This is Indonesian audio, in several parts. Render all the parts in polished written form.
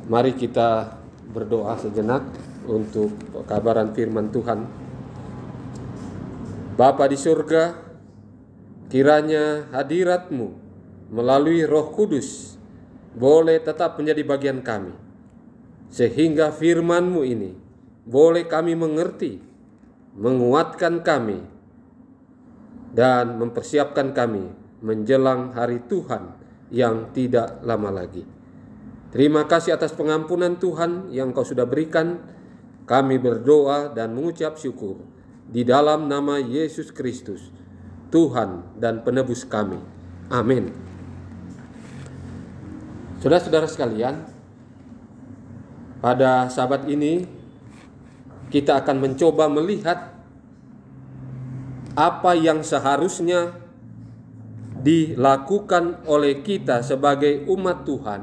Mari kita berdoa sejenak untuk pekabaran firman Tuhan. Bapa di surga, kiranya hadirat-Mu melalui Roh Kudus boleh tetap menjadi bagian kami, sehingga firman-Mu ini boleh kami mengerti, menguatkan kami, dan mempersiapkan kami menjelang hari Tuhan yang tidak lama lagi. Terima kasih atas pengampunan Tuhan yang Kau sudah berikan. Kami berdoa dan mengucap syukur di dalam nama Yesus Kristus, Tuhan dan penebus kami. Amin. Saudara-saudara sekalian, pada sahabat ini kita akan mencoba melihat apa yang seharusnya dilakukan oleh kita sebagai umat Tuhan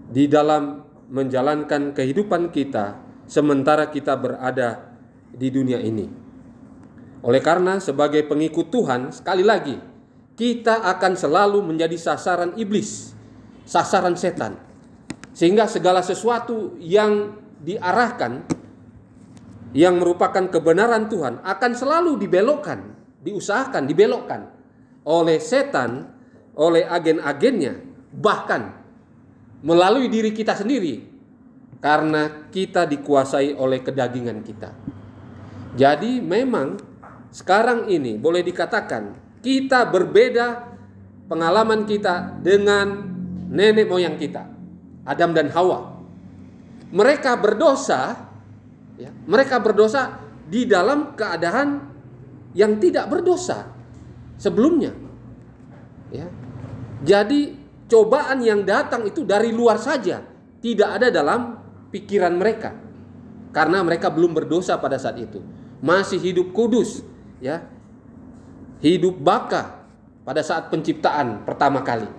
di dalam menjalankan kehidupan kita sementara kita berada di dunia ini. Oleh karena sebagai pengikut Tuhan, sekali lagi, kita akan selalu menjadi sasaran iblis, sasaran setan. Sehingga segala sesuatu yang diarahkan, yang merupakan kebenaran Tuhan, akan selalu dibelokkan, diusahakan, dibelokkan oleh setan, oleh agen-agennya, bahkan melalui diri kita sendiri, karena kita dikuasai oleh kedagingan kita. Jadi memang sekarang ini boleh dikatakan kita berbeda pengalaman kita dengan nenek moyang kita, Adam dan Hawa. Mereka berdosa, mereka berdosa di dalam keadaan yang tidak berdosa sebelumnya. Jadi cobaan yang datang itu dari luar saja, tidak ada dalam pikiran mereka, karena mereka belum berdosa pada saat itu, masih hidup kudus, hidup baka pada saat penciptaan pertama kali.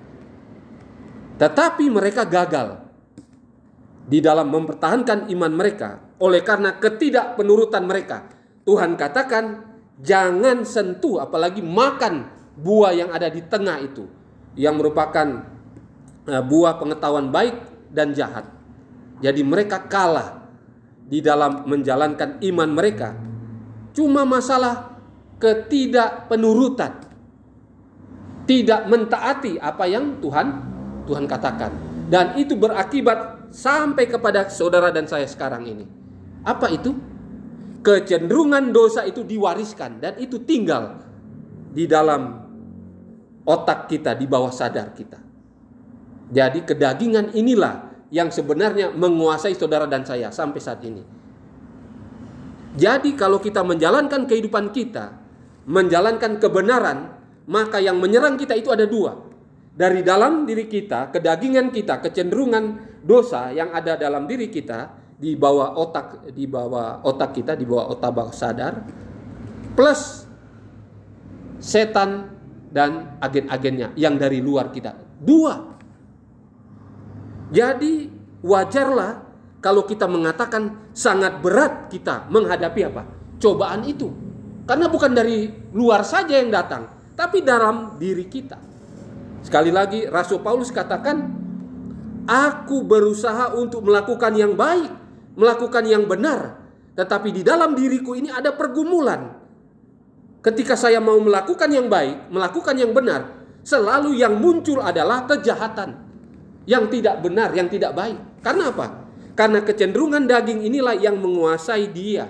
Tetapi mereka gagal di dalam mempertahankan iman mereka oleh karena ketidakpenurutan mereka. Tuhan katakan jangan sentuh, apalagi makan buah yang ada di tengah itu, yang merupakan buah pengetahuan baik dan jahat. Jadi mereka kalah di dalam menjalankan iman mereka. Cuma masalah ketidakpenurutan, tidak mentaati apa yang Tuhan katakan. Dan itu berakibat sampai kepada saudara dan saya sekarang ini. Apa itu? Kecenderungan dosa itu diwariskan dan itu tinggal di dalam otak kita, di bawah sadar kita. Jadi kedagingan inilah yang sebenarnya menguasai saudara dan saya sampai saat ini. Jadi kalau kita menjalankan kehidupan kita, menjalankan kebenaran, maka yang menyerang kita itu ada dua. Dari dalam diri kita, kedagingan kita, kecenderungan dosa yang ada dalam diri kita, di bawah otak kita, di bawah otak bawah sadar, plus setan dan agen-agennya yang dari luar kita. Dua. Jadi wajarlah kalau kita mengatakan sangat berat kita menghadapi apa? Cobaan itu. Karena bukan dari luar saja yang datang, tapi dalam diri kita. Sekali lagi Rasul Paulus katakan, aku berusaha untuk melakukan yang baik, melakukan yang benar, tetapi di dalam diriku ini ada pergumulan. Ketika saya mau melakukan yang baik, melakukan yang benar, selalu yang muncul adalah kejahatan, yang tidak benar, yang tidak baik. Karena apa? Karena kecenderungan daging inilah yang menguasai dia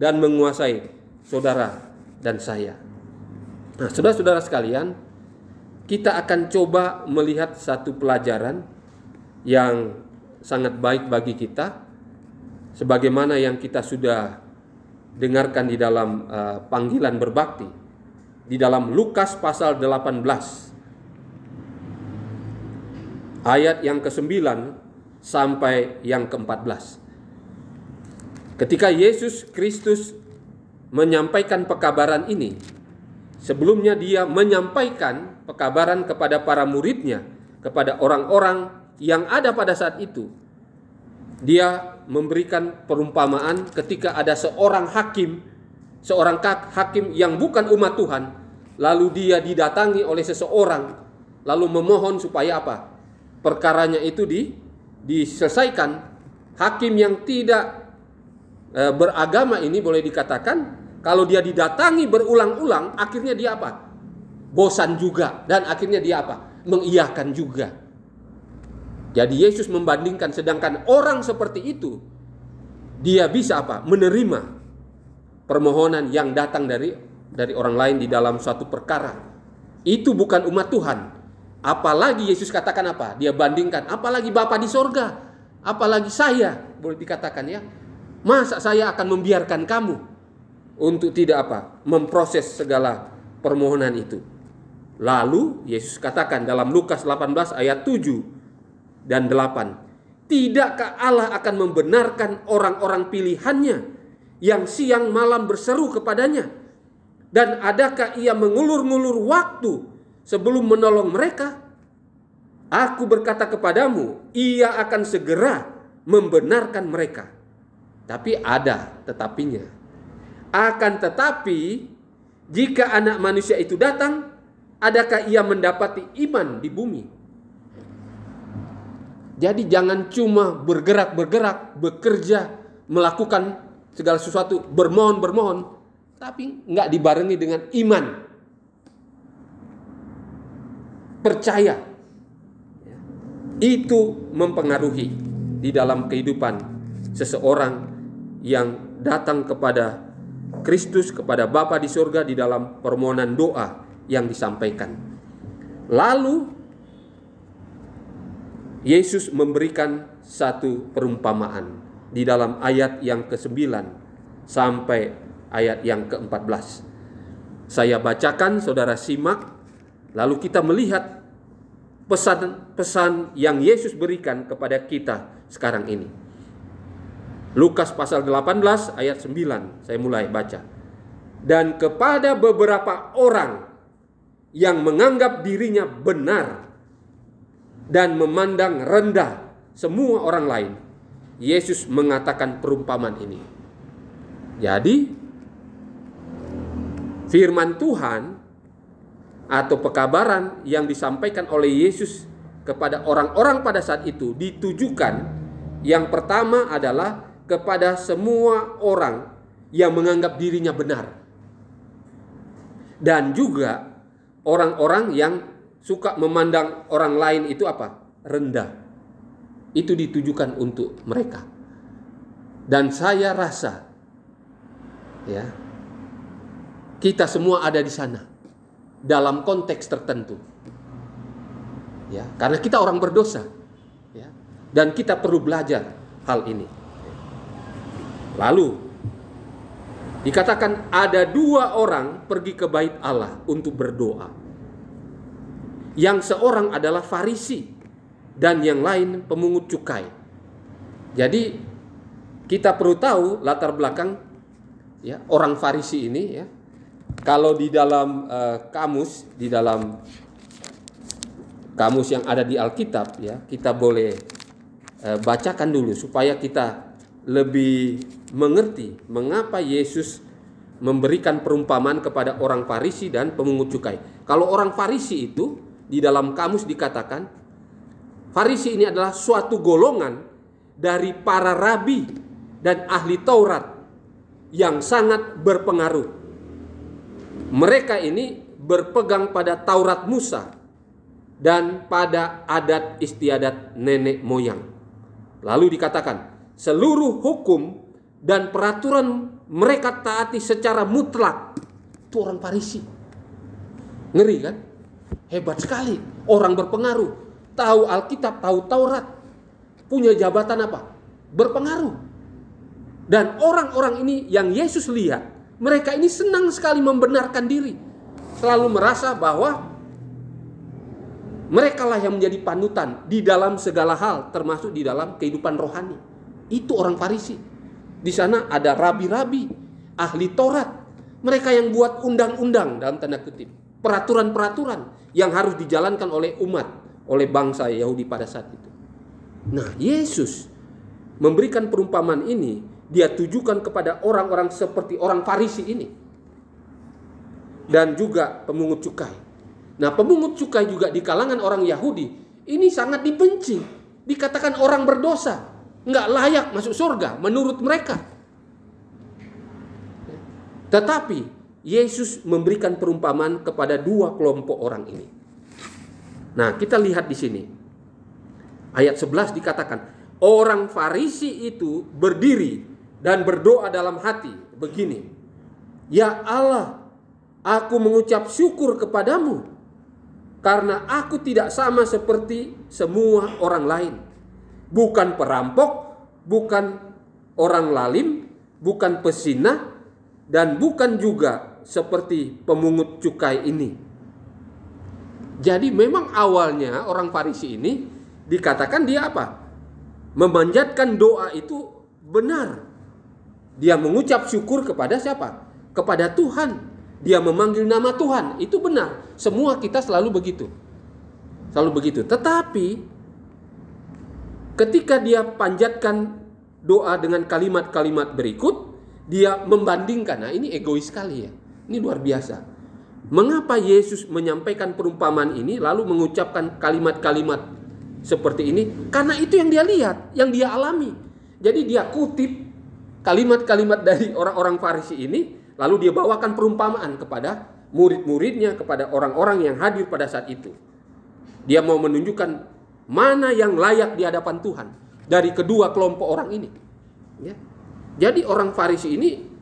dan menguasai saudara dan saya. Nah, saudara-saudara sekalian, kita akan coba melihat satu pelajaran yang sangat baik bagi kita, sebagaimana yang kita sudah dengarkan di dalam panggilan berbakti di dalam Lukas pasal 18 ayat yang ke-9 sampai yang ke-14. Ketika Yesus Kristus menyampaikan pekabaran ini, sebelumnya dia menyampaikan pekabaran kepada para muridnya, kepada orang-orang yang ada pada saat itu. Dia memberikan perumpamaan ketika ada seorang hakim yang bukan umat Tuhan, lalu dia didatangi oleh seseorang, lalu memohon supaya apa? Perkaranya itu diselesaikan, hakim yang tidak beragama ini boleh dikatakan kalau dia didatangi berulang-ulang, akhirnya dia apa? Bosan juga, dan akhirnya dia apa? Mengiyakan juga. Jadi Yesus membandingkan, sedangkan orang seperti itu dia bisa apa? Menerima permohonan yang datang dari orang lain di dalam suatu perkara. Itu bukan umat Tuhan. Apalagi Yesus katakan apa? Dia bandingkan, apalagi Bapa di sorga, apalagi saya, boleh dikatakan ya. Masa saya akan membiarkan kamu untuk tidak apa? Memproses segala permohonan itu. Lalu Yesus katakan dalam Lukas 18 ayat 7 dan 8, tidakkah Allah akan membenarkan orang-orang pilihannya yang siang malam berseru kepadanya? Dan adakah ia mengulur-ngulur waktu sebelum menolong mereka? Aku berkata kepadamu, ia akan segera membenarkan mereka. Tapi ada tetapinya. Akan tetapi, jika Anak Manusia itu datang, adakah ia mendapati iman di bumi? Jadi jangan cuma bergerak-bergerak, bekerja, melakukan segala sesuatu, bermohon-bermohon, tapi nggak dibarengi dengan iman, percaya. Itu mempengaruhi di dalam kehidupan seseorang yang datang kepada Kristus, kepada Bapa di surga di dalam permohonan doa yang disampaikan. Lalu Yesus memberikan satu perumpamaan di dalam ayat yang ke-9 sampai ayat yang ke-14. Saya bacakan, saudara simak, lalu kita melihat pesan-pesan yang Yesus berikan kepada kita sekarang ini. Lukas pasal 18 ayat 9, saya mulai baca. Dan kepada beberapa orang yang menganggap dirinya benar dan memandang rendah semua orang lain, Yesus mengatakan perumpamaan ini. Jadi firman Tuhan atau pekabaran yang disampaikan oleh Yesus kepada orang-orang pada saat itu ditujukan, yang pertama adalah kepada semua orang yang menganggap dirinya benar, dan juga orang-orang yang suka memandang orang lain itu apa? Rendah. Itu ditujukan untuk mereka. Dan saya rasa ya, kita semua ada di sana dalam konteks tertentu. Ya, karena kita orang berdosa. Ya, dan kita perlu belajar hal ini. Lalu dikatakan ada 2 orang pergi ke bait Allah untuk berdoa. Yang seorang adalah Farisi dan yang lain pemungut cukai. Jadi kita perlu tahu latar belakang ya orang Farisi ini ya. Kalau di dalam di dalam kamus yang ada di Alkitab ya, kita boleh bacakan dulu supaya kita lebih mengerti mengapa Yesus memberikan perumpamaan kepada orang Farisi dan pemungut cukai. Kalau orang Farisi itu di dalam kamus dikatakan Farisi ini adalah suatu golongan dari para rabi dan ahli Taurat yang sangat berpengaruh. Mereka ini berpegang pada Taurat Musa dan pada adat istiadat nenek moyang. Lalu dikatakan seluruh hukum dan peraturan mereka taati secara mutlak. Itu orang Farisi. Ngeri kan? Hebat sekali. Orang berpengaruh. Tahu Alkitab, tahu Taurat. Punya jabatan apa? Berpengaruh. Dan orang-orang ini yang Yesus lihat, mereka ini senang sekali membenarkan diri. Selalu merasa bahwa mereka lah yang menjadi panutan di dalam segala hal, termasuk di dalam kehidupan rohani. Itu orang Farisi. Di sana ada rabi-rabi, ahli Taurat. Mereka yang buat undang-undang dalam tanda kutip. Peraturan-peraturan yang harus dijalankan oleh umat, oleh bangsa Yahudi pada saat itu. Nah, Yesus memberikan perumpamaan ini, dia tujukan kepada orang-orang seperti orang Farisi ini. Dan juga pemungut cukai. Nah, pemungut cukai juga di kalangan orang Yahudi ini sangat dibenci. dikatakan orang berdosa, nggak layak masuk surga menurut mereka. Tetapi Yesus memberikan perumpamaan kepada dua kelompok orang ini. Nah, kita lihat di sini. Ayat 11 dikatakan, orang Farisi itu berdiri dan berdoa dalam hati begini, "Ya Allah, aku mengucap syukur kepadamu karena aku tidak sama seperti semua orang lain. Bukan perampok, bukan orang lalim, bukan pezinah, dan bukan juga seperti pemungut cukai ini." Jadi memang awalnya orang Farisi ini dikatakan dia apa? Memanjatkan doa itu benar. Dia mengucap syukur kepada siapa? Kepada Tuhan. Dia memanggil nama Tuhan. Itu benar. Semua kita selalu begitu. Selalu begitu. Tetapi ketika dia panjatkan doa dengan kalimat-kalimat berikut, dia membandingkan. Nah, ini egois sekali ya. Ini luar biasa. Mengapa Yesus menyampaikan perumpamaan ini lalu mengucapkan kalimat-kalimat seperti ini? Karena itu yang dia lihat, yang dia alami. Jadi dia kutip kalimat-kalimat dari orang-orang Farisi ini, lalu dia bawakan perumpamaan kepada murid-muridnya, kepada orang-orang yang hadir pada saat itu. Dia mau menunjukkan mana yang layak di hadapan Tuhan dari kedua kelompok orang ini. Ya. Jadi orang Farisi ini,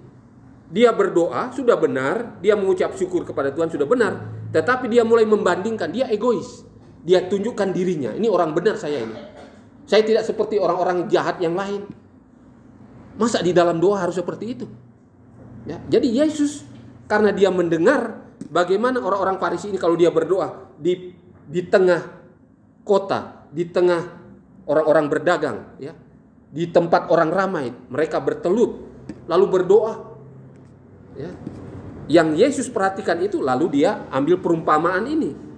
dia berdoa sudah benar, dia mengucap syukur kepada Tuhan sudah benar, tetapi dia mulai membandingkan, dia egois. Dia tunjukkan dirinya, ini orang benar saya ini. Saya tidak seperti orang-orang jahat yang lain. Masa di dalam doa harus seperti itu? Ya, jadi Yesus karena dia mendengar bagaimana orang-orang Farisi ini kalau dia berdoa di tengah kota, di tengah orang-orang berdagang, ya, di tempat orang ramai, mereka bertelut lalu berdoa. Ya. Yang Yesus perhatikan itu, lalu dia ambil perumpamaan ini.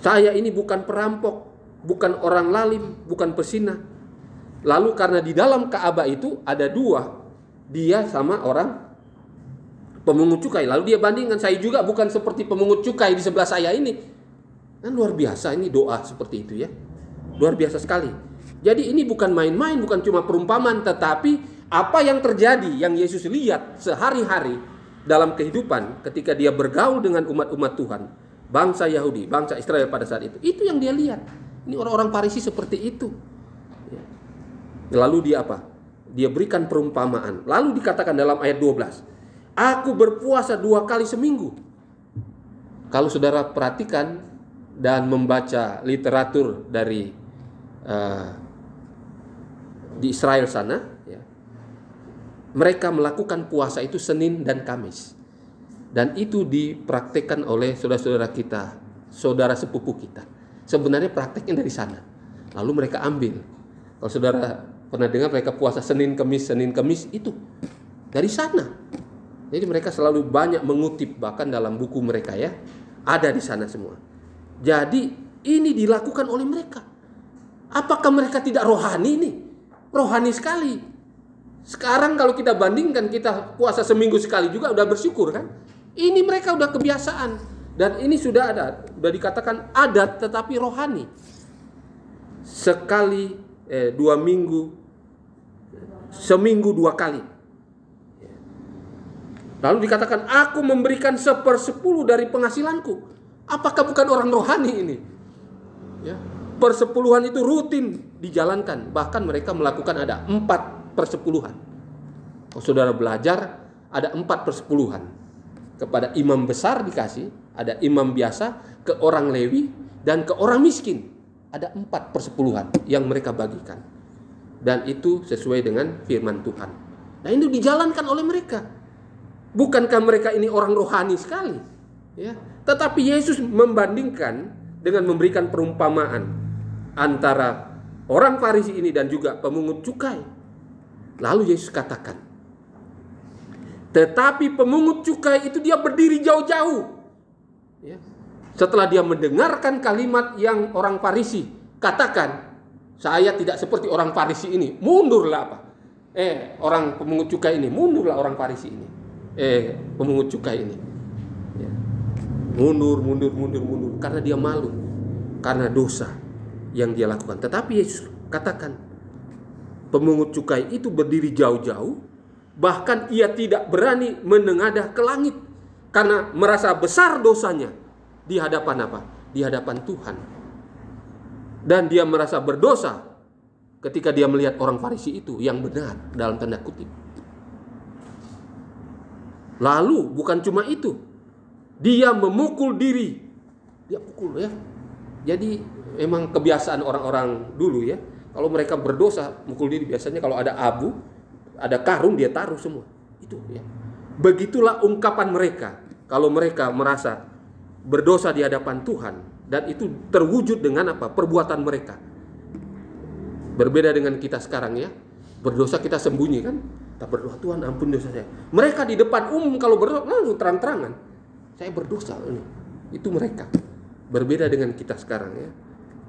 Saya ini bukan perampok, bukan orang lalim, bukan pezinah. Lalu karena di dalam Ka'bah itu ada dua, dia sama orang pemungut cukai. Lalu dia bandingkan, saya juga bukan seperti pemungut cukai di sebelah saya ini. Kan luar biasa ini doa seperti itu ya. Luar biasa sekali. Jadi ini bukan main-main, bukan cuma perumpamaan, tetapi apa yang terjadi, yang Yesus lihat sehari-hari dalam kehidupan ketika dia bergaul dengan umat-umat Tuhan, bangsa Yahudi, bangsa Israel pada saat itu yang dia lihat. Ini orang-orang Farisi seperti itu. Lalu dia apa? Dia berikan perumpamaan. Lalu dikatakan dalam ayat 12, aku berpuasa 2 kali seminggu. Kalau saudara perhatikan dan membaca literatur dari di Israel sana, ya, mereka melakukan puasa itu Senin dan Kamis. Dan itu dipraktekkan oleh saudara-saudara kita, saudara sepupu kita. Sebenarnya prakteknya dari sana. Lalu mereka ambil. Kalau saudara pernah dengar mereka puasa Senin Kamis itu dari sana. Jadi mereka selalu banyak mengutip, bahkan dalam buku mereka ya, ada di sana semua. Jadi ini dilakukan oleh mereka. Apakah mereka tidak rohani nih? Rohani sekali. Sekarang kalau kita bandingkan, kita puasa seminggu sekali juga udah bersyukur kan? Ini mereka udah kebiasaan. Dan ini sudah ada, sudah dikatakan adat tetapi rohani. Sekali 2 minggu, seminggu 2 kali. Lalu dikatakan aku memberikan 1/10 dari penghasilanku. Apakah bukan orang rohani ini? Ya. Persepuluhan itu rutin dijalankan. Bahkan mereka melakukan ada 4/10. Kalau saudara belajar ada 4/10. Kepada imam besar dikasih, ada imam biasa, ke orang Lewi, dan ke orang miskin. Ada 4/10 yang mereka bagikan. Dan itu sesuai dengan firman Tuhan. Nah ini dijalankan oleh mereka. Bukankah mereka ini orang rohani sekali? Ya. Tetapi Yesus membandingkan dengan memberikan perumpamaan antara orang Farisi ini dan juga pemungut cukai. Lalu Yesus katakan, tetapi pemungut cukai itu dia berdiri jauh-jauh. Ya. Setelah dia mendengarkan kalimat yang orang Farisi katakan, saya tidak seperti orang Farisi ini, mundurlah apa? Orang pemungut cukai ini, mundurlah orang Farisi ini. Pemungut cukai ini. Ya. Mundur, karena dia malu, karena dosa. yang dia lakukan. Tetapi Yesus katakan, pemungut cukai itu berdiri jauh-jauh, bahkan ia tidak berani menengadah ke langit karena merasa besar dosanya di hadapan apa? Di hadapan Tuhan. Dan dia merasa berdosa ketika dia melihat orang Farisi itu yang benar dalam tanda kutip. Lalu bukan cuma itu, dia memukul diri. Dia pukul ya. Jadi memang kebiasaan orang-orang dulu ya. Kalau mereka berdosa mukul diri, biasanya kalau ada abu, ada karung, dia taruh semua. Itu ya. Begitulah ungkapan mereka kalau mereka merasa berdosa di hadapan Tuhan, dan itu terwujud dengan apa? Perbuatan mereka. Berbeda dengan kita sekarang ya. Berdosa kita sembunyi kan? Kita berdoa, Tuhan ampun dosa saya. Mereka di depan umum kalau berdoa langsung terang-terangan, saya berdosa ini. Itu mereka. Berbeda dengan kita sekarang ya.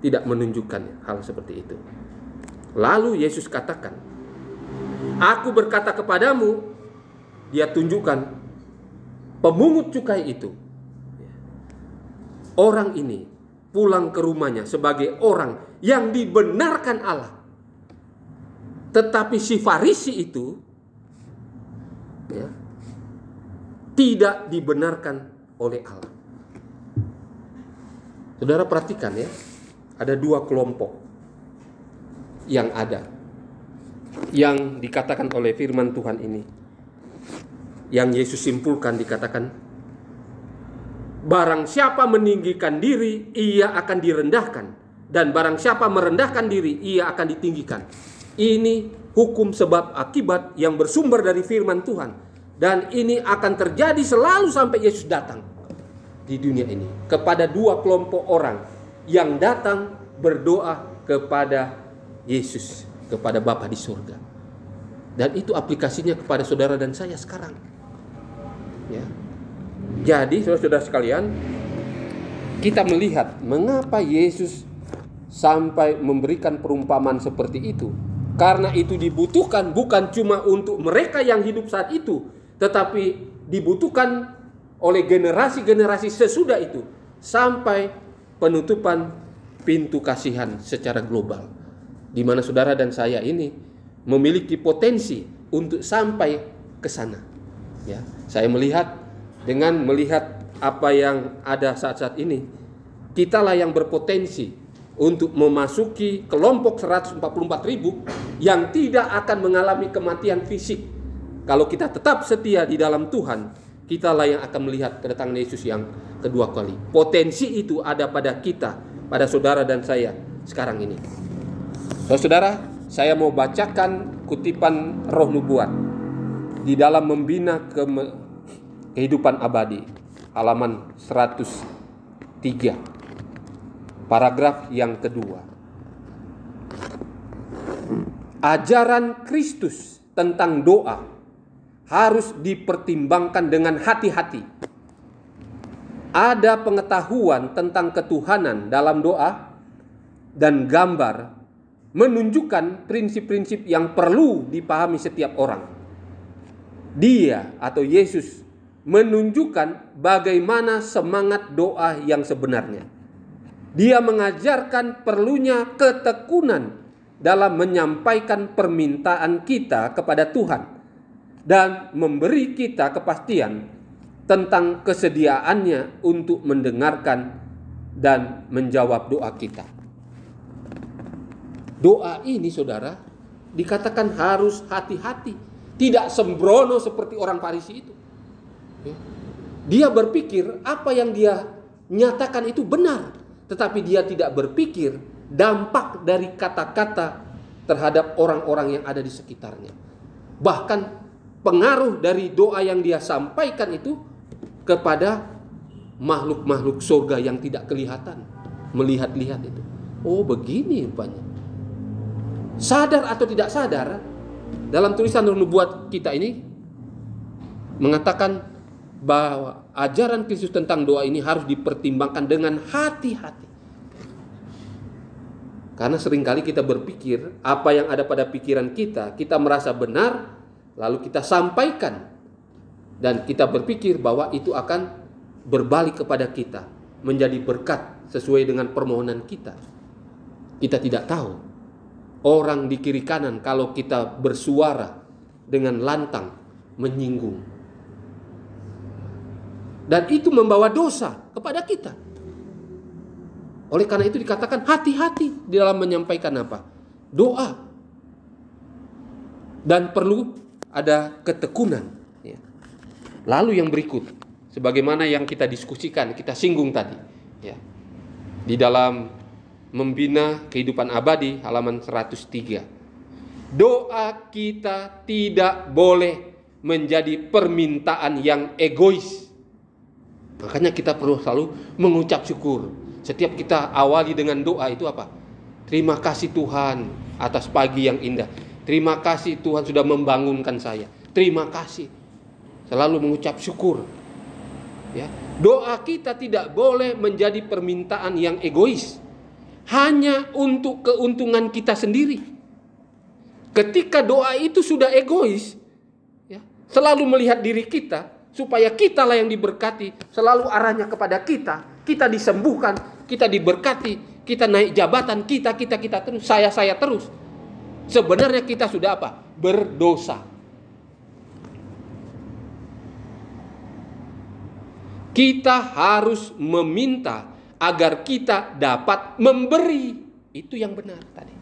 Tidak menunjukkan hal seperti itu. Lalu Yesus katakan, aku berkata kepadamu, dia tunjukkan pemungut cukai itu. Orang ini pulang ke rumahnya sebagai orang yang dibenarkan Allah. Tetapi si Farisi itu ya, tidak dibenarkan oleh Allah. Saudara perhatikan ya, ada dua kelompok yang ada, yang dikatakan oleh firman Tuhan ini, yang Yesus simpulkan, dikatakan, barang siapa meninggikan diri, ia akan direndahkan, dan barang siapa merendahkan diri, ia akan ditinggikan. Ini hukum sebab akibat yang bersumber dari firman Tuhan, dan ini akan terjadi selalu sampai Yesus datang di dunia ini. Kepada dua kelompok orang yang datang berdoa kepada Yesus, kepada Bapa di surga. Dan itu aplikasinya kepada saudara dan saya sekarang ya. Jadi saudara-saudara sekalian, kita melihat mengapa Yesus sampai memberikan perumpamaan seperti itu. Karena itu dibutuhkan bukan cuma untuk mereka yang hidup saat itu, tetapi dibutuhkan oleh generasi-generasi sesudah itu sampai penutupan pintu kasihan secara global, di mana saudara dan saya ini memiliki potensi untuk sampai ke sana. Ya, saya melihat dengan melihat apa yang ada saat-saat ini, kitalah yang berpotensi untuk memasuki kelompok 144.000 yang tidak akan mengalami kematian fisik. Kalau kita tetap setia di dalam Tuhan, kitalah yang akan melihat kedatangan Yesus yang kedua kali. Potensi itu ada pada kita, pada saudara dan saya sekarang ini. Saudara, saya mau bacakan kutipan Roh Nubuat di dalam membina kehidupan abadi, halaman 103. Paragraf yang kedua. Ajaran Kristus tentang doa harus dipertimbangkan dengan hati-hati. Ada pengetahuan tentang ketuhanan dalam doa dan gambar menunjukkan prinsip-prinsip yang perlu dipahami setiap orang. Dia atau Yesus menunjukkan bagaimana semangat doa yang sebenarnya. Dia mengajarkan perlunya ketekunan dalam menyampaikan permintaan kita kepada Tuhan dan memberi kita kepastian tentang kesediaannya untuk mendengarkan dan menjawab doa kita. Doa ini saudara dikatakan harus hati-hati, tidak sembrono seperti orang Farisi itu. Dia berpikir apa yang dia nyatakan itu benar, tetapi dia tidak berpikir dampak dari kata-kata terhadap orang-orang yang ada di sekitarnya. Bahkan pengaruh dari doa yang dia sampaikan itu kepada makhluk-makhluk surga yang tidak kelihatan, melihat-lihat itu. Oh begini rupanya. Sadar atau tidak sadar, dalam tulisan Roh Nubuat kita ini mengatakan bahwa ajaran Kristus tentang doa ini harus dipertimbangkan dengan hati-hati. Karena seringkali kita berpikir apa yang ada pada pikiran kita, kita merasa benar, lalu kita sampaikan. Dan kita berpikir bahwa itu akan berbalik kepada kita, menjadi berkat sesuai dengan permohonan kita. Kita tidak tahu orang di kiri kanan kalau kita bersuara dengan lantang menyinggung. Dan itu membawa dosa kepada kita. Oleh karena itu dikatakan hati-hati di dalam menyampaikan apa? Doa. Dan perlu ada ketekunan. Ya. Lalu yang berikut, sebagaimana yang kita diskusikan, kita singgung tadi. Ya. Di dalam Membina Kehidupan Abadi halaman 103. Doa kita tidak boleh menjadi permintaan yang egois. Makanya kita perlu selalu mengucap syukur. Setiap kita awali dengan doa itu apa? Terima kasih Tuhan atas pagi yang indah. Terima kasih Tuhan sudah membangunkan saya. Terima kasih. Selalu mengucap syukur. Ya. Doa kita tidak boleh menjadi permintaan yang egois. Hanya untuk keuntungan kita sendiri. Ketika doa itu sudah egois, ya, selalu melihat diri kita, supaya kitalah yang diberkati, selalu arahnya kepada kita, kita disembuhkan, kita diberkati, kita naik jabatan, kita terus, saya terus. Sebenarnya kita sudah apa? Berdosa. Kita harus meminta agar kita dapat memberi. Itu yang benar tadi.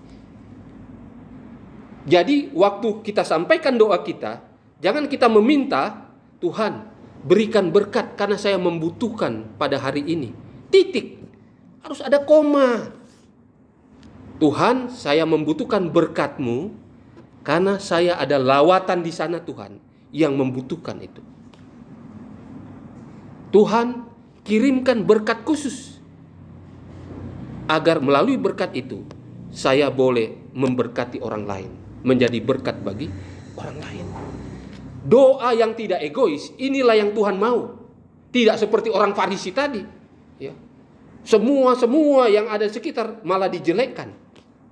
Jadi waktu kita sampaikan doa kita, jangan kita meminta, Tuhan berikan berkat karena saya membutuhkan pada hari ini. Titik. Harus ada koma. Tuhan, saya membutuhkan berkat-Mu karena saya ada lawatan di sana Tuhan yang membutuhkan itu. Tuhan, kirimkan berkat khusus agar melalui berkat itu saya boleh memberkati orang lain, menjadi berkat bagi orang lain. Doa yang tidak egois, inilah yang Tuhan mau. Tidak seperti orang Farisi tadi, ya. Semua yang ada di sekitar malah dijelekkan,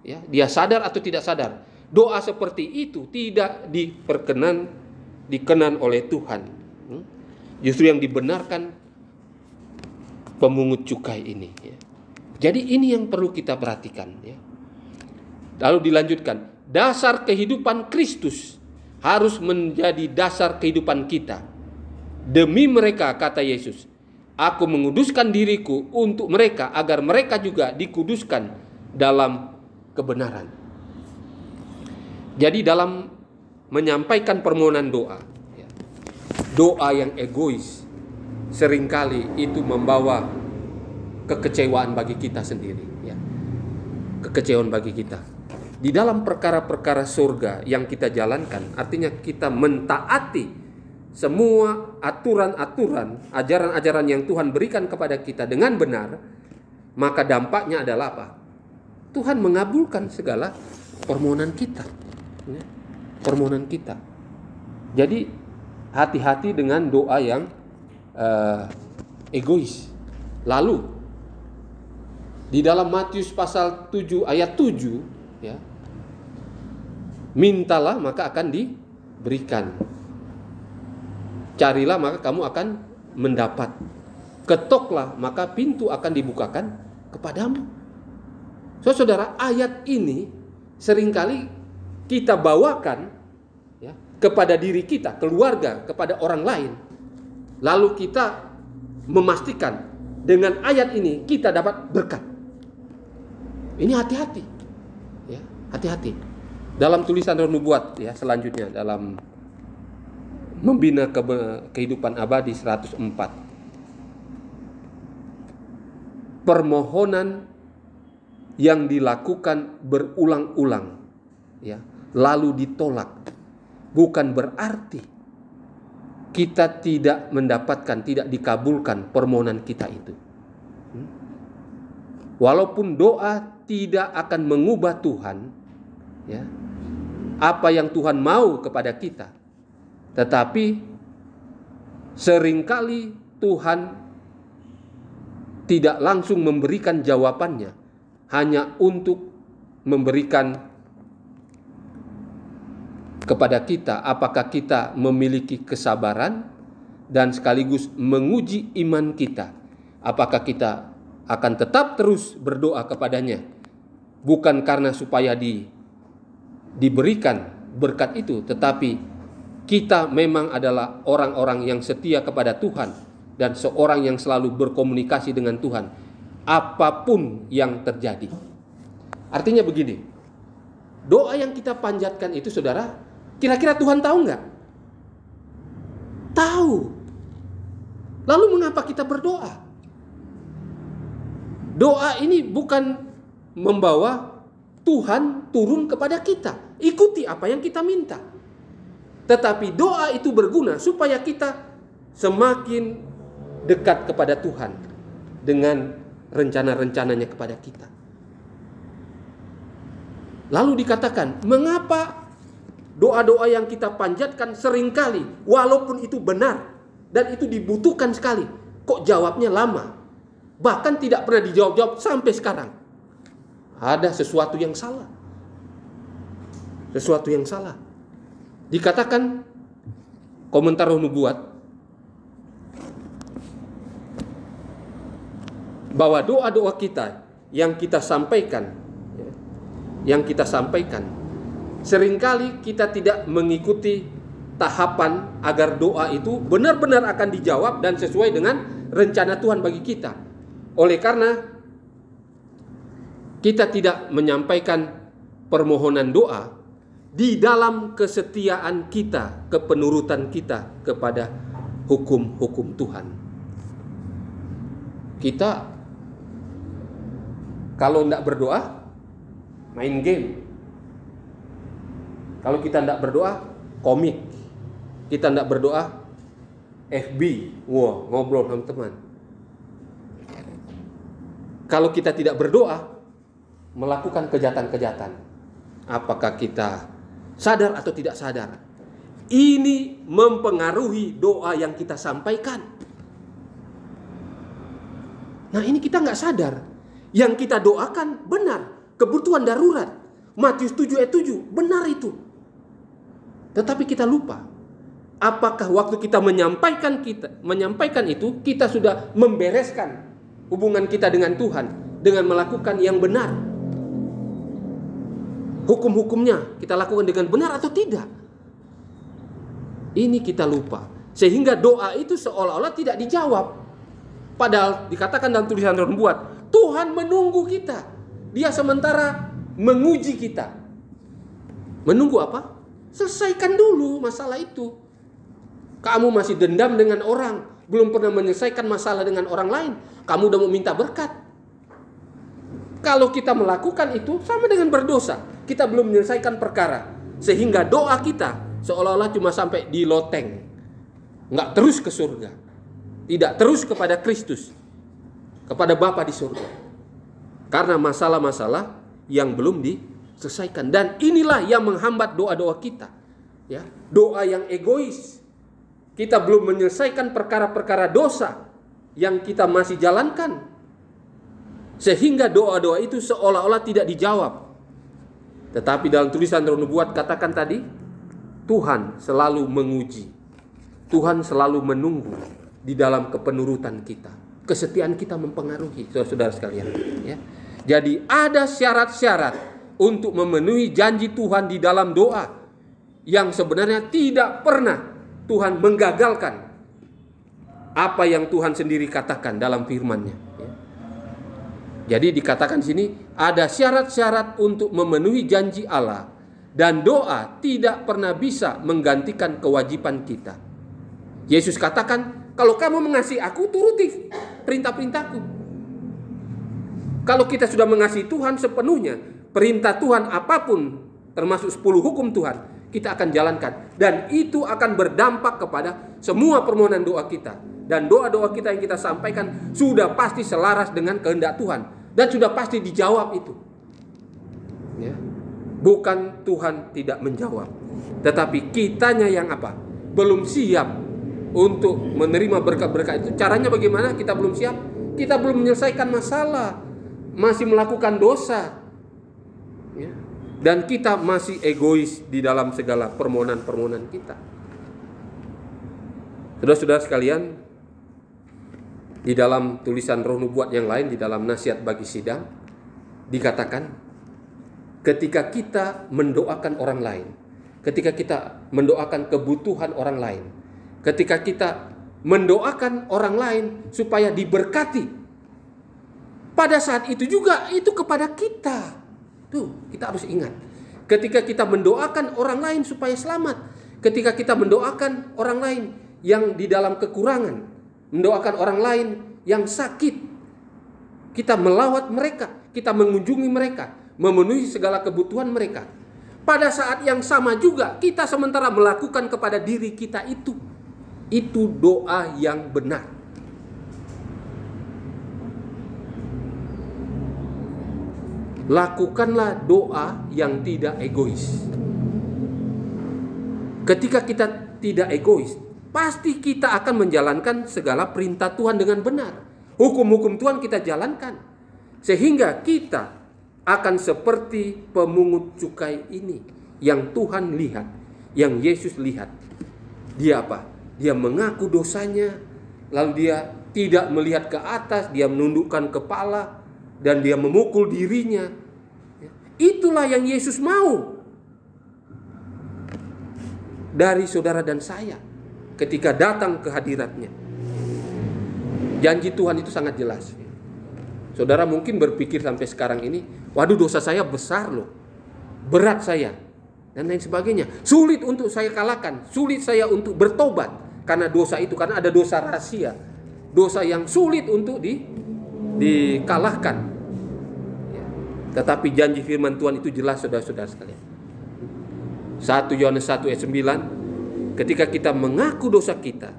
ya. Dia sadar atau tidak sadar, doa seperti itu tidak dikenan oleh Tuhan. Justru yang dibenarkan pemungut cukai ini, ya. Jadi ini yang perlu kita perhatikan, ya. Lalu dilanjutkan, dasar kehidupan Kristus harus menjadi dasar kehidupan kita. Demi mereka, kata Yesus, aku menguduskan diriku untuk mereka agar mereka juga dikuduskan dalam kebenaran. Jadi dalam menyampaikan permohonan doa, ya, doa yang egois seringkali itu membawa kekecewaan bagi kita sendiri, ya. Kekecewaan bagi kita. Di dalam perkara-perkara surga yang kita jalankan, artinya kita mentaati semua aturan-aturan, ajaran-ajaran yang Tuhan berikan kepada kita dengan benar, maka dampaknya adalah apa? Tuhan mengabulkan segala permohonan kita, ya. Permohonan kita. Jadi hati-hati dengan doa yang egois. Lalu di dalam Matius pasal 7 ayat 7, ya, mintalah maka akan diberikan. Carilah maka kamu akan mendapat. Ketoklah maka pintu akan dibukakan kepadamu. Saudara, ayat ini seringkali kita bawakan, ya, kepada diri kita, keluarga, kepada orang lain. Lalu kita memastikan dengan ayat ini kita dapat berkat. Ini hati-hati, ya, hati-hati. Dalam tulisan Roh Nubuat, ya, selanjutnya dalam Membina Kehidupan Abadi 104, permohonan yang dilakukan berulang-ulang, ya, lalu ditolak, bukan berarti kita tidak mendapatkan, tidak dikabulkan permohonan kita itu. Walaupun doa tidak akan mengubah Tuhan, ya, apa yang Tuhan mau kepada kita, tetapi seringkali Tuhan tidak langsung memberikan jawabannya, hanya untuk memberikan kepada kita apakah kita memiliki kesabaran dan sekaligus menguji iman kita. Apakah kita akan tetap terus berdoa kepadanya bukan karena supaya diberikan berkat itu, tetapi kita memang adalah orang-orang yang setia kepada Tuhan dan seorang yang selalu berkomunikasi dengan Tuhan apapun yang terjadi. Artinya begini, doa yang kita panjatkan itu, saudara, kira-kira Tuhan tahu nggak? Tahu. Lalu mengapa kita berdoa? Doa ini bukan membawa Tuhan turun kepada kita, ikuti apa yang kita minta. Tetapi doa itu berguna supaya kita semakin dekat kepada Tuhan dengan rencana-rencananya kepada kita. Lalu dikatakan, mengapa doa-doa yang kita panjatkan seringkali, walaupun itu benar dan itu dibutuhkan sekali, kok jawabnya lama? Bahkan tidak pernah dijawab-jawab sampai sekarang. Ada sesuatu yang salah. Sesuatu yang salah. Dikatakan komentar Roh Nubuat bahwa doa-doa kita yang kita sampaikan, seringkali kita tidak mengikuti tahapan agar doa itu benar-benar akan dijawab dan sesuai dengan rencana Tuhan bagi kita. Oleh karena kita tidak menyampaikan permohonan doa di dalam kesetiaan kita, kepenurutan kita kepada hukum-hukum Tuhan. Kita kalau tidak berdoa, main game. Kalau kita tidak berdoa, komik. Kita tidak berdoa, FB, ngobrol sama teman. Kalau kita tidak berdoa, melakukan kejahatan-kejahatan. Apakah kita sadar atau tidak sadar? Ini mempengaruhi doa yang kita sampaikan. Nah, ini kita nggak sadar. Yang kita doakan benar, kebutuhan darurat. Matius 7 ayat 7, benar itu. Tetapi kita lupa. Apakah waktu kita menyampaikan itu, kita sudah membereskan hubungan kita dengan Tuhan dengan melakukan yang benar? Hukum-hukumnya kita lakukan dengan benar atau tidak? Ini kita lupa. Sehingga doa itu seolah-olah tidak dijawab. Padahal dikatakan dalam tulisan Roh Nubuat, Tuhan menunggu kita. Dia sementara menguji kita. Menunggu apa? Selesaikan dulu masalah itu. Kamu masih dendam dengan orang, belum pernah menyelesaikan masalah dengan orang lain. Kamu udah mau minta berkat. Kalau kita melakukan itu sama dengan berdosa. Kita belum menyelesaikan perkara. Sehingga doa kita seolah-olah cuma sampai di loteng. Nggak terus ke surga. Tidak terus kepada Kristus. Kepada Bapa di surga. Karena masalah-masalah yang belum diselesaikan. Dan inilah yang menghambat doa-doa kita. Ya, doa yang egois. Kita belum menyelesaikan perkara-perkara dosa yang kita masih jalankan. Sehingga doa-doa itu seolah-olah tidak dijawab. Tetapi dalam tulisan Roh Nubuat katakan tadi, Tuhan selalu menguji. Tuhan selalu menunggu di dalam kepenurutan kita. Kesetiaan kita mempengaruhi, saudara-saudara sekalian. Ya. Jadi ada syarat-syarat untuk memenuhi janji Tuhan di dalam doa yang sebenarnya tidak pernah Tuhan menggagalkan apa yang Tuhan sendiri katakan dalam firman-Nya. Jadi dikatakan di sini ada syarat-syarat untuk memenuhi janji Allah dan doa tidak pernah bisa menggantikan kewajiban kita. Yesus katakan, kalau kamu mengasihi aku, turuti perintah-perintahku. Kalau kita sudah mengasihi Tuhan sepenuhnya, perintah Tuhan apapun termasuk 10 hukum Tuhan, kita akan jalankan. Dan itu akan berdampak kepada semua permohonan doa kita. Dan doa-doa kita yang kita sampaikan sudah pasti selaras dengan kehendak Tuhan. Dan sudah pasti dijawab itu. Ya. Bukan Tuhan tidak menjawab. Tetapi kitanya yang apa? Belum siap untuk menerima berkat-berkat itu. Caranya bagaimana? Kita belum siap. Kita belum menyelesaikan masalah. Masih melakukan dosa. Ya. Dan kita masih egois di dalam segala permohonan-permohonan kita. Saudara-saudara sekalian, di dalam tulisan Roh Nubuat yang lain, di dalam nasihat bagi sidang, dikatakan ketika kita mendoakan orang lain, ketika kita mendoakan kebutuhan orang lain, ketika kita mendoakan orang lain supaya diberkati, pada saat itu juga itu kepada kita. Tuh, kita harus ingat. Ketika kita mendoakan orang lain supaya selamat, ketika kita mendoakan orang lain yang di dalam kekurangan, mendoakan orang lain yang sakit, kita melawat mereka, kita mengunjungi mereka, memenuhi segala kebutuhan mereka. Pada saat yang sama juga kita sementara melakukan kepada diri kita itu doa yang benar. Lakukanlah doa yang tidak egois. Ketika kita tidak egois, pasti kita akan menjalankan segala perintah Tuhan dengan benar. Hukum-hukum Tuhan kita jalankan. Sehingga kita akan seperti pemungut cukai ini yang Tuhan lihat, yang Yesus lihat. Dia apa? Dia mengaku dosanya, lalu dia tidak melihat ke atas, dia menundukkan kepala, dan dia memukul dirinya. Itulah yang Yesus mau dari saudara dan saya ketika datang ke hadiratnya. Janji Tuhan itu sangat jelas. Saudara mungkin berpikir sampai sekarang ini, waduh dosa saya besar loh, berat saya, dan lain sebagainya. Sulit untuk saya kalahkan, sulit saya untuk bertobat karena dosa itu, karena ada dosa rahasia, dosa yang sulit untuk dikalahkan. Tetapi janji firman Tuhan itu jelas, saudara-saudara sekalian. 1 Yohanes 1 ayat 9, ketika kita mengaku dosa kita,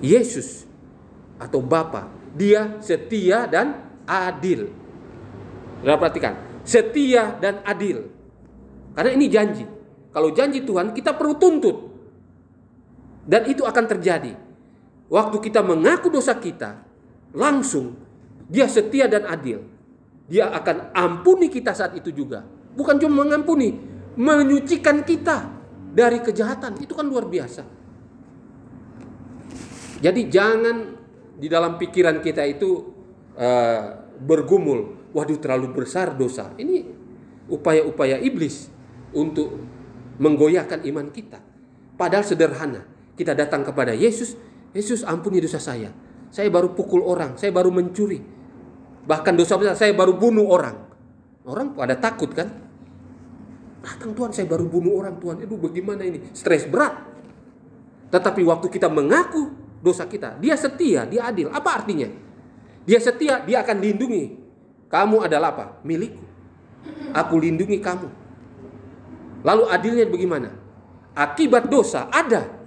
Yesus atau Bapa, dia setia dan adil. Saudara perhatikan, setia dan adil. Karena ini janji. Kalau janji Tuhan, kita perlu tuntut. Dan itu akan terjadi. Waktu kita mengaku dosa kita, langsung dia setia dan adil. Dia akan ampuni kita saat itu juga. Bukan cuma mengampuni, menyucikan kita dari kejahatan. Itu kan luar biasa. Jadi jangan di dalam pikiran kita itu bergumul, waduh terlalu besar dosa. Ini upaya-upaya iblis untuk menggoyahkan iman kita. Padahal sederhana. Kita datang kepada Yesus, Yesus ampuni dosa saya. Saya baru pukul orang, saya baru mencuri. Bahkan dosa besar, saya baru bunuh orang. Orang pada takut kan? Datang Tuhan, saya baru bunuh orang Tuhan. Aduh bagaimana ini? Stres berat. Tetapi waktu kita mengaku dosa kita, dia setia, dia adil. Apa artinya? Dia setia, dia akan lindungi. Kamu adalah apa? Milikku. Aku lindungi kamu. Lalu adilnya bagaimana? Akibat dosa ada.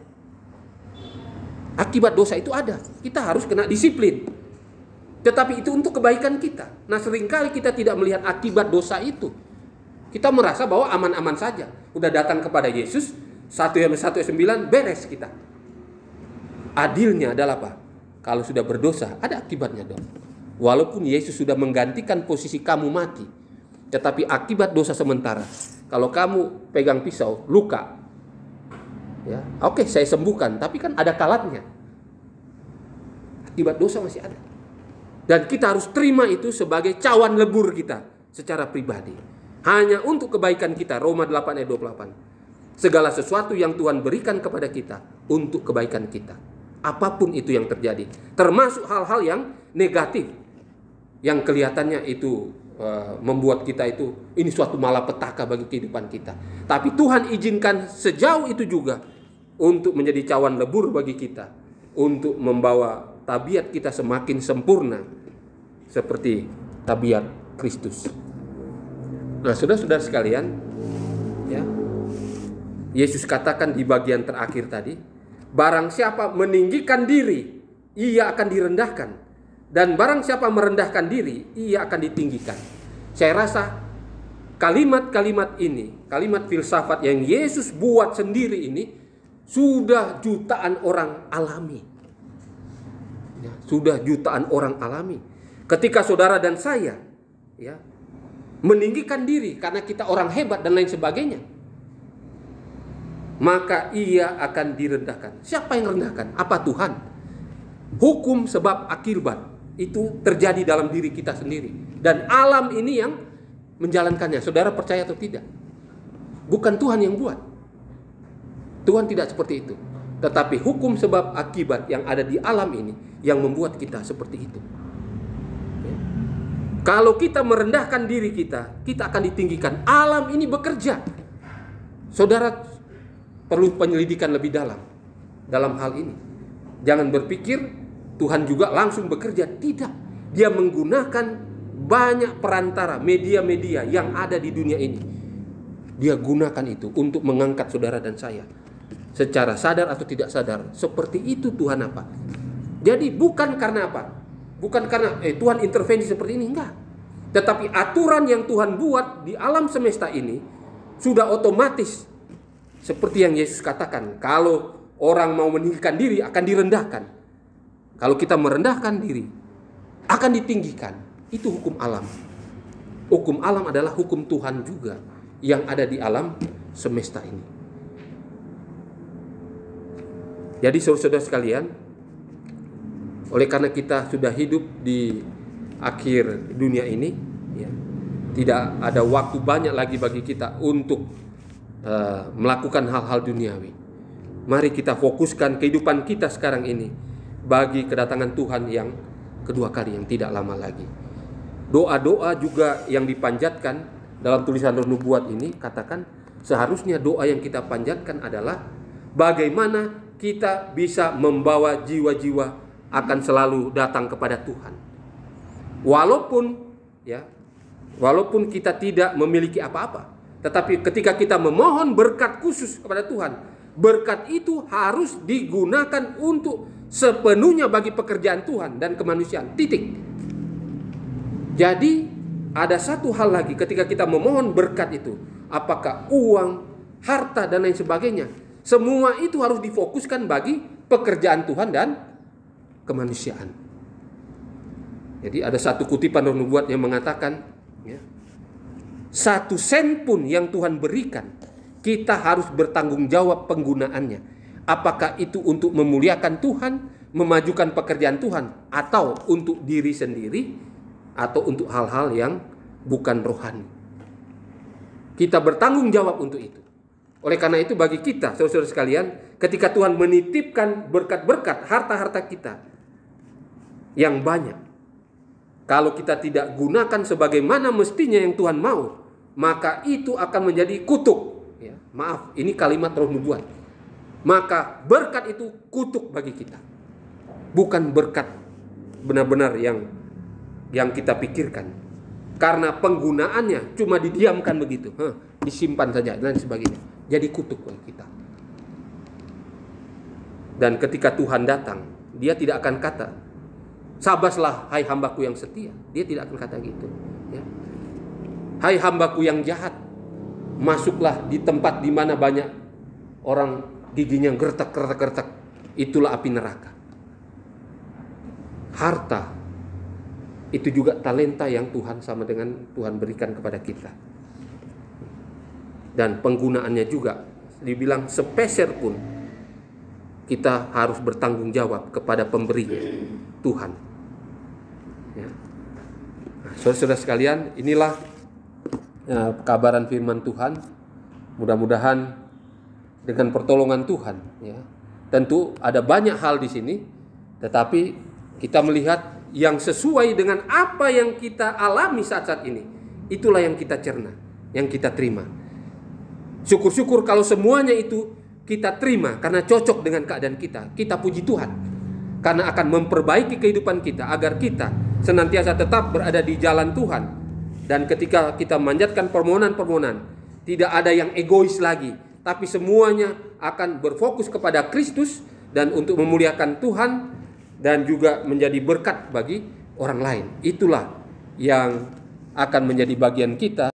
Akibat dosa itu ada. Kita harus kena disiplin. Tetapi itu untuk kebaikan kita. Nah seringkali kita tidak melihat akibat dosa itu. Kita merasa bahwa aman-aman saja. Udah datang kepada Yesus, 1 Yohanes 1 ayat 9, beres kita. Adilnya adalah apa? Kalau sudah berdosa, ada akibatnya dong. Walaupun Yesus sudah menggantikan posisi kamu mati, tetapi akibat dosa sementara. Kalau kamu pegang pisau, luka, ya, oke, saya sembuhkan, tapi kan ada kalatnya. Akibat dosa masih ada. Dan kita harus terima itu sebagai cawan lebur kita secara pribadi. Hanya untuk kebaikan kita. Roma 8 ayat 28. Segala sesuatu yang Tuhan berikan kepada kita untuk kebaikan kita. Apapun itu yang terjadi. Termasuk hal-hal yang negatif. Yang kelihatannya itu membuat kita itu ini suatu malapetaka bagi kehidupan kita. Tapi Tuhan izinkan sejauh itu juga untuk menjadi cawan lebur bagi kita. Untuk membawa tabiat kita semakin sempurna seperti tabiat Kristus. Nah, saudara-saudara sekalian, ya, Yesus katakan di bagian terakhir tadi, barang siapa meninggikan diri, ia akan direndahkan, dan barang siapa merendahkan diri, ia akan ditinggikan. Saya rasa kalimat-kalimat ini, kalimat filsafat yang Yesus buat sendiri ini, sudah jutaan orang alami. Sudah jutaan orang alami. Ketika saudara dan saya, ya, meninggikan diri karena kita orang hebat dan lain sebagainya, maka ia akan direndahkan. Siapa yang rendahkan? Apa Tuhan? Hukum sebab akibat itu terjadi dalam diri kita sendiri. Dan alam ini yang menjalankannya. Saudara percaya atau tidak? Bukan Tuhan yang buat. Tuhan tidak seperti itu. Tetapi hukum sebab akibat yang ada di alam ini yang membuat kita seperti itu. Kalau kita merendahkan diri kita, kita akan ditinggikan. Alam ini bekerja. Saudara perlu penyelidikan lebih dalam hal ini. Jangan berpikir Tuhan juga langsung bekerja. Tidak. Dia menggunakan banyak perantara, media-media yang ada di dunia ini. Dia gunakan itu untuk mengangkat saudara dan saya. Secara sadar atau tidak sadar. Seperti itu Tuhan apa? Jadi bukan karena apa? Bukan karena Tuhan intervensi seperti ini. Enggak. Tetapi aturan yang Tuhan buat di alam semesta ini sudah otomatis. Seperti yang Yesus katakan. Kalau orang mau meninggikan diri akan direndahkan. Kalau kita merendahkan diri akan ditinggikan. Itu hukum alam. Hukum alam adalah hukum Tuhan juga yang ada di alam semesta ini. Jadi saudara-saudara sekalian, oleh karena kita sudah hidup di akhir dunia ini, ya, tidak ada waktu banyak lagi bagi kita untuk melakukan hal-hal duniawi. Mari kita fokuskan kehidupan kita sekarang ini bagi kedatangan Tuhan yang kedua kali yang tidak lama lagi. Doa-doa juga yang dipanjatkan dalam tulisan Roh Nubuat ini katakan seharusnya doa yang kita panjatkan adalah bagaimana kita bisa membawa jiwa-jiwa akan selalu datang kepada Tuhan. Walaupun kita tidak memiliki apa-apa, tetapi ketika kita memohon berkat khusus kepada Tuhan, berkat itu harus digunakan untuk sepenuhnya bagi pekerjaan Tuhan dan kemanusiaan. Titik. Jadi ada satu hal lagi ketika kita memohon berkat itu, apakah uang, harta dan lain sebagainya, semua itu harus difokuskan bagi pekerjaan Tuhan dan kemanusiaan. Jadi ada satu kutipan Roh Nubuat yang mengatakan, ya, 1 sen pun yang Tuhan berikan, kita harus bertanggung jawab penggunaannya. Apakah itu untuk memuliakan Tuhan, memajukan pekerjaan Tuhan, atau untuk diri sendiri, atau untuk hal-hal yang bukan rohani. Kita bertanggung jawab untuk itu. Oleh karena itu bagi kita, saudara-saudara sekalian, ketika Tuhan menitipkan berkat-berkat, harta-harta kita yang banyak, kalau kita tidak gunakan sebagaimana mestinya yang Tuhan mau, maka itu akan menjadi kutuk. Ya, maaf, ini kalimat Roh Nubuat. Maka berkat itu kutuk bagi kita. Bukan berkat benar-benar yang kita pikirkan. Karena penggunaannya cuma didiamkan begitu, disimpan saja dan sebagainya. Jadi kutuk bagi kita. Dan ketika Tuhan datang, dia tidak akan kata, sabaslah hai hambaku yang setia. Dia tidak akan kata gitu. Ya. Hai hambaku yang jahat, masuklah di tempat di mana banyak orang giginya gertak. Itulah api neraka. Harta itu juga talenta yang Tuhan sama dengan Tuhan berikan kepada kita. Dan penggunaannya juga dibilang sepeser pun kita harus bertanggung jawab kepada pemberinya, Tuhan. Ya. Nah, saudara-saudara sekalian, inilah kabaran firman Tuhan. Mudah-mudahan dengan pertolongan Tuhan, ya. Tentu ada banyak hal di sini, tetapi kita melihat yang sesuai dengan apa yang kita alami saat-saat ini. Itulah yang kita cerna, yang kita terima. Syukur-syukur kalau semuanya itu kita terima karena cocok dengan keadaan kita. Kita puji Tuhan karena akan memperbaiki kehidupan kita agar kita senantiasa tetap berada di jalan Tuhan. Dan ketika kita memanjatkan permohonan-permohonan, tidak ada yang egois lagi, tapi semuanya akan berfokus kepada Kristus dan untuk memuliakan Tuhan dan juga menjadi berkat bagi orang lain. Itulah yang akan menjadi bagian kita